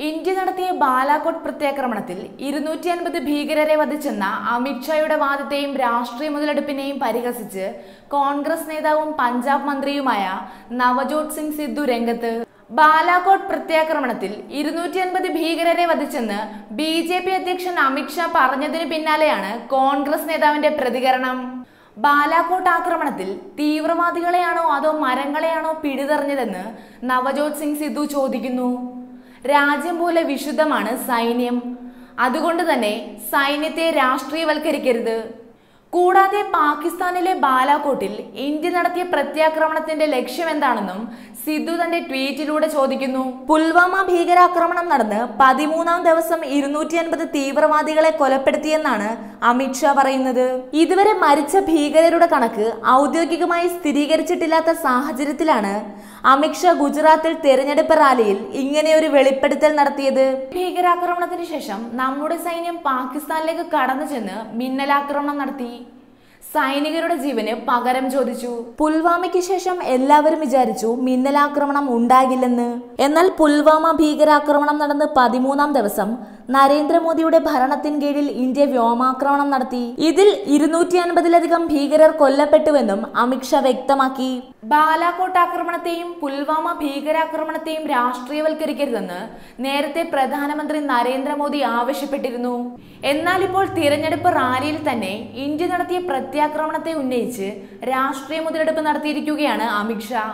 India നടത്തിയ ബാലാകോട്ട് പ്രത്യാക്രമണത്തിൽ 250 ഭീകരരെ വധിച്ചെന്ന അമിത്ഷായുടെ വാദത്തെയും രാഷ്ട്രീയ മുതലെടുപ്പിനെയും പരിഹസിച്ച് കോൺഗ്രസ് നേതാവും പഞ്ചാബ് മന്ത്രിയുമായ നവജോത് സിംഗ് സിദ്ധു രംഗത്ത്. ബാലാകോട്ട് പ്രത്യാക്രമണത്തിൽ 250 ഭീകരരെ വധിച്ചെന്ന് BJP അധ്യക്ഷൻ അമിത്ഷാ പറഞ്ഞതിന് പിന്നാലെയാണ് കോൺഗ്രസ് നേതാവിന്റെ പ്രതികരണം. ബാലാകോട്ട് ആക്രമണത്തിൽ തീവ്രവാദികളെയാണോ അതോ മരങ്ങളെയാണോ പിടിതെറിഞ്ഞതെന്ന് നവജോത് സിംഗ് സിദ്ധു ചോദിക്കുന്നു. രാജ്യം പോലെ വിശുദ്ധമാണ് സൈന്യം, അതുകൊണ്ട് തന്നെ സൈന്യത്തെ രാഷ്ട്രീയവൽക്കരിക്കരുത്. കൂടാതെ പാകിസ്ഥാനിലെ ബാലാകോട്ടിൽ ഇന്ത്യ നടത്തിയ പ്രത്യാക്രമണത്തിന്റെ ലക്ഷ്യമെന്താണെന്നും സിദ്ധു തന്റെ ട്വീറ്റിലൂടെ ചോദിക്കുന്നു. പുൽവാമ ഭീകരാക്രമണം നടന്ന് 13ാം ദിവസം 250 തീവ്രവാദികളെ കൊലപ്പെടുത്തിയെന്നാണ് അമിത്ഷാ പറയുന്നത്. ഇതുവരെ മരിച്ച ഭീകരരുടെ കണക്ക് ഔദ്യോഗികമായി സ്ഥിരീകരിച്ചിട്ടില്ലാത്ത സാഹചര്യത്തിലാണ് അമിത്ഷാ ഗുജറാത്തിൽ തെരഞ്ഞെടുപ്പ് റാലിയിൽ ഇങ്ങനെയൊരു വെളിപ്പെടുത്തൽ നടത്തിയത്. ഭീകരാക്രമണത്തിന് ശേഷം നമ്മുടെ സൈന്യം പാകിസ്ഥാനിലേക്ക് കടന്നു ചെന്ന് മിന്നലാക്രമണം നടത്തി. സൈനികരുടെ ജീവന് പകരം ചോദിച്ചു. പുൽവാമയ്ക്ക് ശേഷം എല്ലാവരും വിചാരിച്ചു മിന്നലാക്രമണം ഉണ്ടാകില്ലെന്ന്. എന്നാൽ പുൽവാമ ഭീകരാക്രമണം നടന്ന് 13ാം ദിവസം നരേന്ദ്രമോദിയുടെ ഭരണത്തിന് കീഴിൽ ഇന്ത്യ വ്യോമാക്രമണം നടത്തി. ഇതിൽ 250ലധികം ഭീകരർ കൊല്ലപ്പെട്ടുവെന്നും അമിത്ഷാ വ്യക്തമാക്കി. ബാലാകോട്ട് ആക്രമണത്തെയും പുൽവാമ ഭീകരാക്രമണത്തെയും രാഷ്ട്രീയവൽക്കരിക്കരുതെന്ന് നേരത്തെ പ്രധാനമന്ത്രി നരേന്ദ്രമോദി ആവശ്യപ്പെട്ടിരുന്നു. എന്നാൽ ഇപ്പോൾ തിരഞ്ഞെടുപ്പ് റാലിയിൽ തന്നെ ഇന്ത്യ നടത്തിയ പ്രത്യാക്രമണത്തെ ഉന്നയിച്ച് രാഷ്ട്രീയ മുതലെടുപ്പ് നടത്തിയിരിക്കുകയാണ് അമിത്ഷാ.